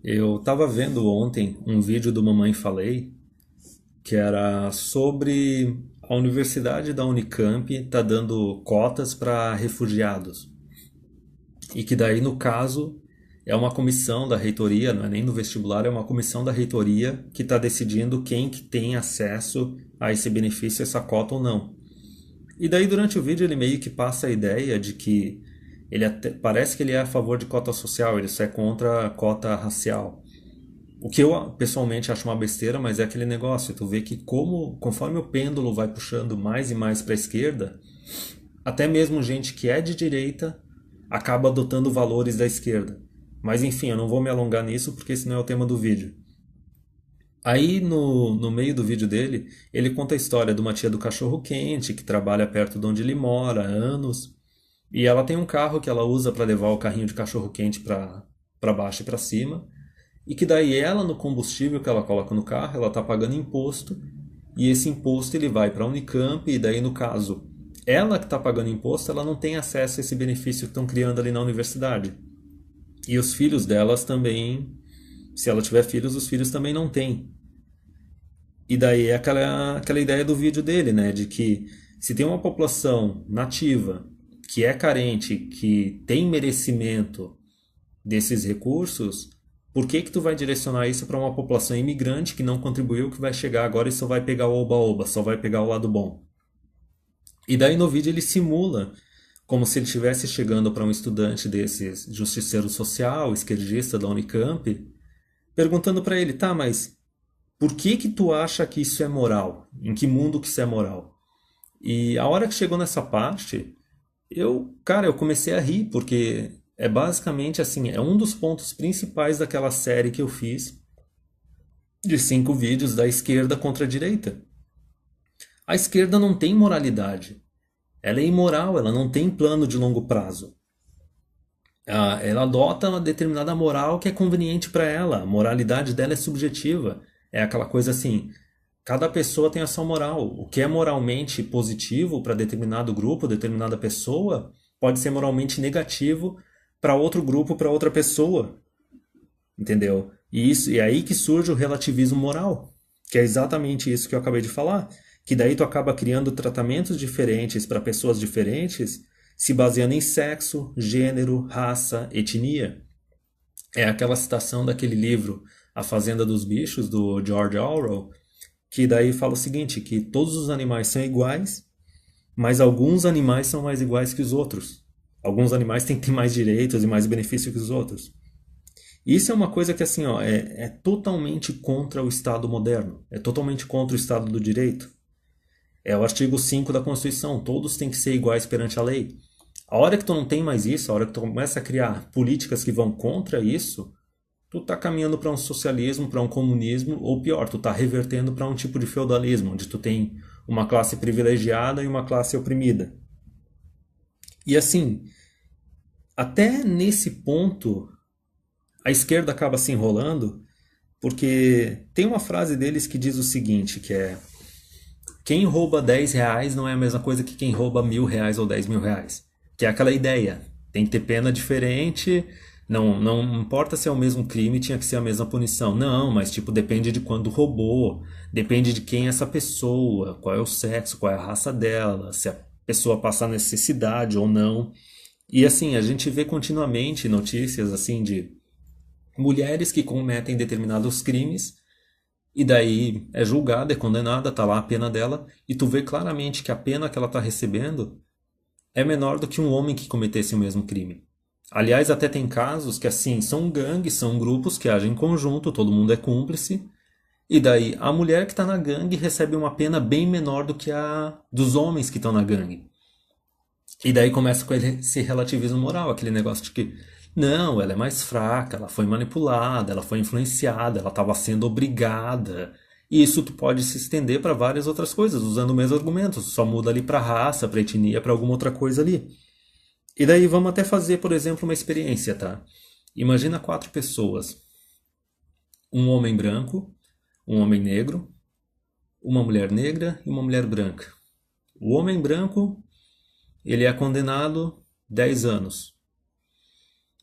Eu estava vendo ontem um vídeo do Mamãe Falei que era sobre a Universidade da Unicamp tá dando cotas para refugiados e que daí no caso é uma comissão da reitoria, não é nem no vestibular, é uma comissão da reitoria que está decidindo quem que tem acesso a esse benefício, essa cota ou não. E daí durante o vídeo ele meio que passa a ideia de que parece que ele é a favor de cota social, ele só é contra a cota racial. O que eu pessoalmente acho uma besteira, mas é aquele negócio, tu vê que conforme o pêndulo vai puxando mais e mais para a esquerda, até mesmo gente que é de direita acaba adotando valores da esquerda. Mas enfim, eu não vou me alongar nisso porque esse não é o tema do vídeo. Aí no meio do vídeo dele, ele conta a história de uma tia do cachorro quente que trabalha perto de onde ele mora há anos. E ela tem um carro que ela usa para levar o carrinho de cachorro quente para baixo e para cima. E que daí ela, no combustível que ela coloca no carro, ela está pagando imposto. E esse imposto ele vai para a Unicamp. E daí, no caso, ela que está pagando imposto, ela não tem acesso a esse benefício que estão criando ali na universidade. E os filhos delas também, se ela tiver filhos, os filhos também não têm. E daí é aquela ideia do vídeo dele, né? De que se tem uma população nativa que é carente, que tem merecimento desses recursos, por que que tu vai direcionar isso para uma população imigrante que não contribuiu, que vai chegar agora e só vai pegar o oba-oba, só vai pegar o lado bom? E daí no vídeo ele simula como se ele estivesse chegando para um estudante desses, justiceiro social, esquerdista da Unicamp, perguntando para ele, tá, mas por que que tu acha que isso é moral? Em que mundo que isso é moral? E a hora que chegou nessa parte, eu comecei a rir, porque é basicamente assim, é um dos pontos principais daquela série que eu fiz de 5 vídeos da esquerda contra a direita. A esquerda não tem moralidade. Ela é imoral, ela não tem plano de longo prazo. Ela adota uma determinada moral que é conveniente para ela. A moralidade dela é subjetiva. É aquela coisa assim, cada pessoa tem a sua moral. O que é moralmente positivo para determinado grupo, determinada pessoa, pode ser moralmente negativo para outro grupo, para outra pessoa. Entendeu? E é aí que surge o relativismo moral, que é exatamente isso que eu acabei de falar, que daí tu acaba criando tratamentos diferentes para pessoas diferentes, se baseando em sexo, gênero, raça, etnia. É aquela citação daquele livro A Fazenda dos Bichos, do George Orwell, que daí fala o seguinte, que todos os animais são iguais, mas alguns animais são mais iguais que os outros. Alguns animais têm que ter mais direitos e mais benefícios que os outros. Isso é uma coisa que assim, ó, é totalmente contra o Estado moderno, é totalmente contra o Estado do direito. É o artigo 5 da Constituição, todos têm que ser iguais perante a lei. A hora que tu não tem mais isso, a hora que tu começa a criar políticas que vão contra isso, tu tá caminhando para um socialismo, para um comunismo, ou pior, tu tá revertendo para um tipo de feudalismo, onde tu tem uma classe privilegiada e uma classe oprimida. E assim, até nesse ponto, a esquerda acaba se enrolando, porque tem uma frase deles que diz o seguinte, que é quem rouba R$ 10 não é a mesma coisa que quem rouba R$ 1.000 ou R$ 10.000. Que é aquela ideia. Tem que ter pena diferente. Não importa se é o mesmo crime, tinha que ser a mesma punição. Não, mas tipo, depende de quando roubou. Depende de quem é essa pessoa, qual é o sexo, qual é a raça dela, se a pessoa passa necessidade ou não. E assim, a gente vê continuamente notícias assim de mulheres que cometem determinados crimes e daí é julgada, é condenada, tá lá a pena dela, e tu vê claramente que a pena que ela tá recebendo é menor do que um homem que cometesse o mesmo crime. Aliás, até tem casos que assim, são gangues, são grupos que agem em conjunto, todo mundo é cúmplice, e daí a mulher que está na gangue recebe uma pena bem menor do que a dos homens que estão na gangue. E daí começa com esse relativismo moral, aquele negócio de que não, ela é mais fraca, ela foi manipulada, ela foi influenciada, ela estava sendo obrigada. E isso tu pode se estender para várias outras coisas, usando o mesmo argumento, só muda ali para raça, para etnia, para alguma outra coisa ali. E daí vamos até fazer, por exemplo, uma experiência, tá? Imagina 4 pessoas, um homem branco, um homem negro, uma mulher negra e uma mulher branca. O homem branco, ele é condenado 10 anos.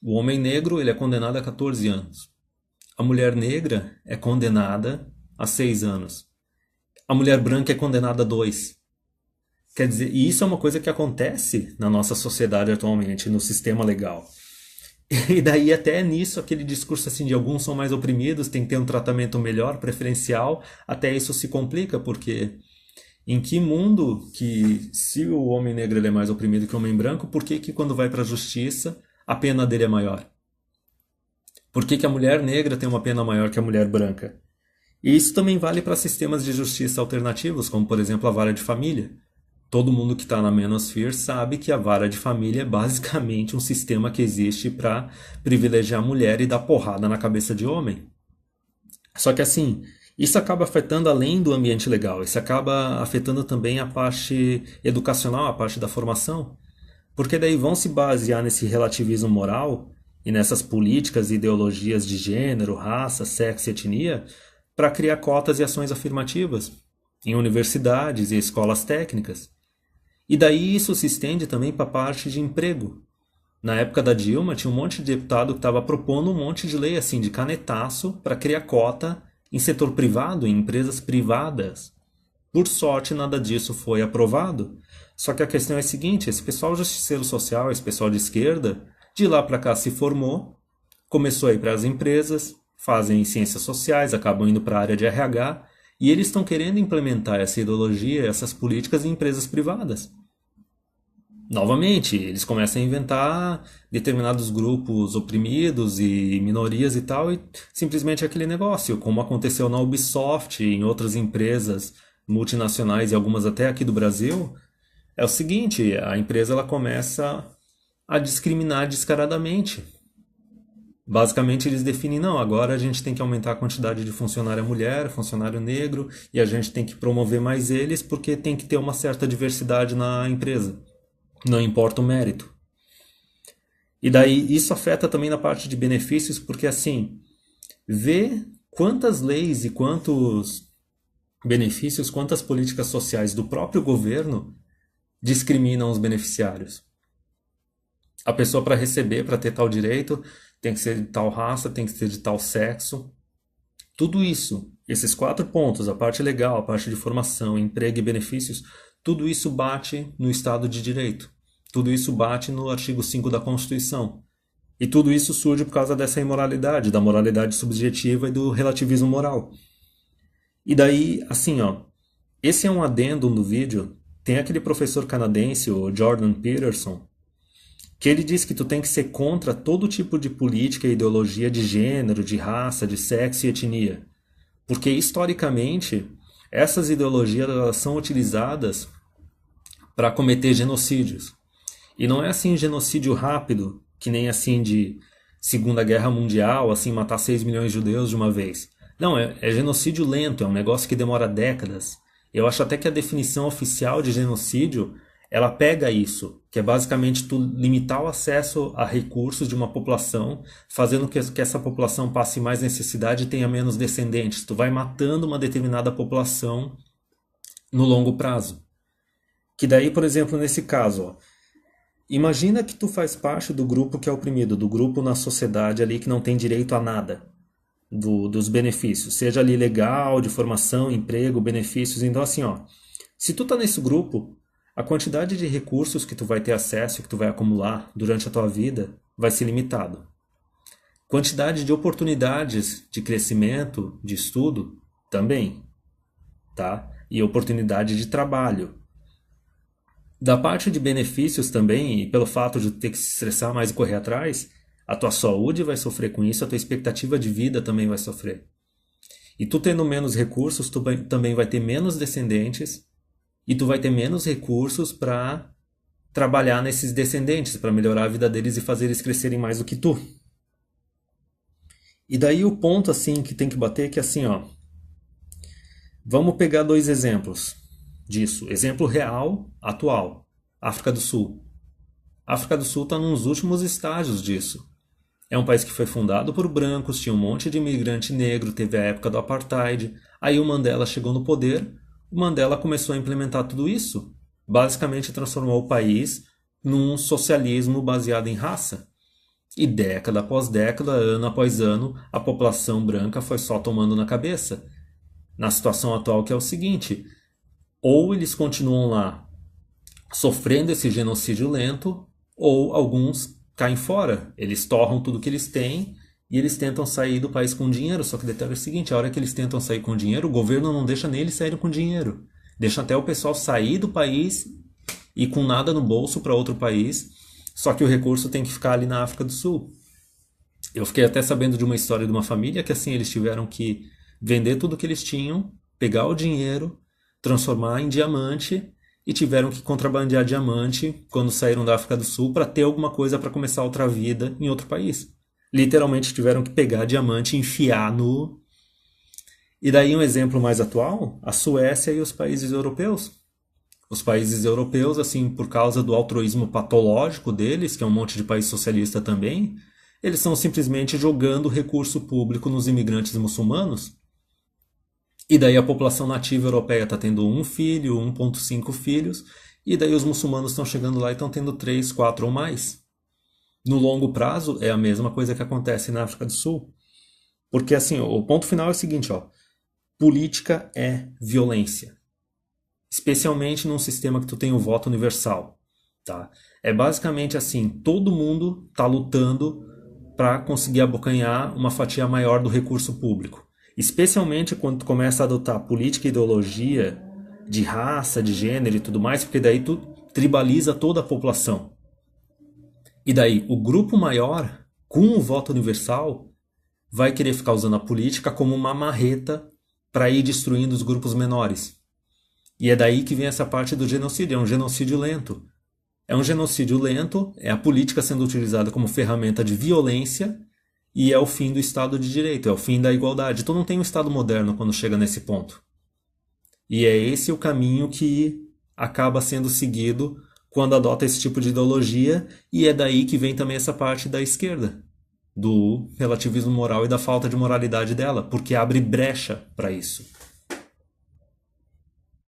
O homem negro, ele é condenado a 14 anos. a mulher negra é condenada a 6 anos. A mulher branca é condenada a 2. Quer dizer, e isso é uma coisa que acontece na nossa sociedade atualmente, no sistema legal. E daí até nisso, aquele discurso assim de alguns são mais oprimidos, tem que ter um tratamento melhor, preferencial, até isso se complica, porque em que mundo que se o homem negro ele é mais oprimido que o homem branco, por que que quando vai para a justiça a pena dele é maior? Por que que a mulher negra tem uma pena maior que a mulher branca? E isso também vale para sistemas de justiça alternativos, como por exemplo a vara de família. Todo mundo que está na Manosphere sabe que a vara de família é basicamente um sistema que existe para privilegiar a mulher e dar porrada na cabeça de homem. Só que assim, isso acaba afetando além do ambiente legal, isso acaba afetando também a parte educacional, a parte da formação. Porque daí vão se basear nesse relativismo moral e nessas políticas e ideologias de gênero, raça, sexo e etnia para criar cotas e ações afirmativas em universidades e escolas técnicas. E daí isso se estende também para a parte de emprego. Na época da Dilma, tinha um monte de deputado que estava propondo um monte de lei assim de canetaço para criar cota em setor privado, em empresas privadas. Por sorte, nada disso foi aprovado. Só que a questão é a seguinte, esse pessoal justiceiro social, esse pessoal de esquerda, de lá para cá se formou, começou a ir para as empresas, fazem ciências sociais, acabam indo para a área de RH, e eles estão querendo implementar essa ideologia, essas políticas em empresas privadas. Novamente, eles começam a inventar determinados grupos oprimidos e minorias e tal, e simplesmente aquele negócio, como aconteceu na Ubisoft e em outras empresas multinacionais e algumas até aqui do Brasil, é o seguinte, a empresa ela começa a discriminar descaradamente. Basicamente eles definem, não, agora a gente tem que aumentar a quantidade de funcionária mulher, funcionário negro, e a gente tem que promover mais eles porque tem que ter uma certa diversidade na empresa. Não importa o mérito. E daí isso afeta também na parte de benefícios, porque assim, vê quantas leis e quantos benefícios, quantas políticas sociais do próprio governo discriminam os beneficiários. A pessoa para receber, para ter tal direito, tem que ser de tal raça, tem que ser de tal sexo. Tudo isso, esses 4 pontos, a parte legal, a parte de formação, emprego e benefícios, tudo isso bate no Estado de Direito. Tudo isso bate no artigo 5 da Constituição. E tudo isso surge por causa dessa imoralidade, da moralidade subjetiva e do relativismo moral. E daí, assim, ó, esse é um adendo no vídeo. Tem aquele professor canadense, o Jordan Peterson, que ele diz que tu tem que ser contra todo tipo de política e ideologia de gênero, de raça, de sexo e etnia. Porque, historicamente, essas ideologias elas são utilizadas para cometer genocídios. E não é assim genocídio rápido, que nem assim de Segunda Guerra Mundial, assim matar 6 milhões de judeus de uma vez. Não, é genocídio lento, é um negócio que demora décadas. Eu acho até que a definição oficial de genocídio ela pega isso, que é basicamente tu limitar o acesso a recursos de uma população, fazendo que essa população passe mais necessidade e tenha menos descendentes. Tu vai matando uma determinada população no longo prazo. Que daí, por exemplo, nesse caso, ó, imagina que tu faz parte do grupo que é oprimido, do grupo na sociedade ali que não tem direito a nada dos benefícios, seja ali legal, de formação, emprego, benefícios. Então assim, ó, se tu tá nesse grupo, a quantidade de recursos que tu vai ter acesso, que tu vai acumular durante a tua vida, vai ser limitado. Quantidade de oportunidades de crescimento, de estudo, também, tá? E oportunidade de trabalho. Da parte de benefícios também, e pelo fato de ter que se estressar mais e correr atrás, a tua saúde vai sofrer com isso, a tua expectativa de vida também vai sofrer. E tu tendo menos recursos, tu também vai ter menos descendentes, e tu vai ter menos recursos para trabalhar nesses descendentes, para melhorar a vida deles e fazer eles crescerem mais do que tu. E daí o ponto assim que tem que bater é que assim, ó, vamos pegar 2 exemplos disso. Exemplo real, atual. África do Sul. A África do Sul está nos últimos estágios disso. É um país que foi fundado por brancos, tinha um monte de imigrante negro, teve a época do apartheid. Aí o Mandela chegou no poder, o Mandela começou a implementar tudo isso. Basicamente transformou o país num socialismo baseado em raça. E década após década, ano após ano, a população branca foi só tomando na cabeça. Na situação atual, que é o seguinte: ou eles continuam lá sofrendo esse genocídio lento, ou alguns caem fora. Eles torram tudo que eles têm e eles tentam sair do país com dinheiro. Só que o detalhe é o seguinte: a hora que eles tentam sair com dinheiro, o governo não deixa nem eles saírem com dinheiro. Deixa até o pessoal sair do país e com nada no bolso para outro país. Só que o recurso tem que ficar ali na África do Sul. Eu fiquei até sabendo de uma história de uma família que assim eles tiveram que vender tudo que eles tinham, pegar o dinheiro, transformar em diamante e tiveram que contrabandear diamante quando saíram da África do Sul para ter alguma coisa para começar outra vida em outro país. Literalmente tiveram que pegar diamante e enfiar no. E daí um exemplo mais atual, a Suécia e os países europeus. Os países europeus, assim, por causa do altruísmo patológico deles, que é um monte de país socialista também, eles estão simplesmente jogando recurso público nos imigrantes muçulmanos. E daí a população nativa europeia está tendo um filho, 1,5 filhos, e daí os muçulmanos estão chegando lá e estão tendo 3, 4 ou mais. No longo prazo, é a mesma coisa que acontece na África do Sul. Porque, assim, o ponto final é o seguinte, ó. Política é violência. Especialmente num sistema que tu tem o voto universal, tá? É basicamente assim, todo mundo está lutando para conseguir abocanhar uma fatia maior do recurso público. Especialmente quando tu começa a adotar política e ideologia de raça, de gênero e tudo mais, porque daí tu tribaliza toda a população. E daí o grupo maior, com o voto universal, vai querer ficar usando a política como uma marreta para ir destruindo os grupos menores. E é daí que vem essa parte do genocídio, é um genocídio lento. É um genocídio lento, é a política sendo utilizada como ferramenta de violência e é o fim do Estado de Direito, é o fim da igualdade. Então não tem um Estado moderno quando chega nesse ponto. E é esse o caminho que acaba sendo seguido quando adota esse tipo de ideologia, e é daí que vem também essa parte da esquerda, do relativismo moral e da falta de moralidade dela, porque abre brecha para isso.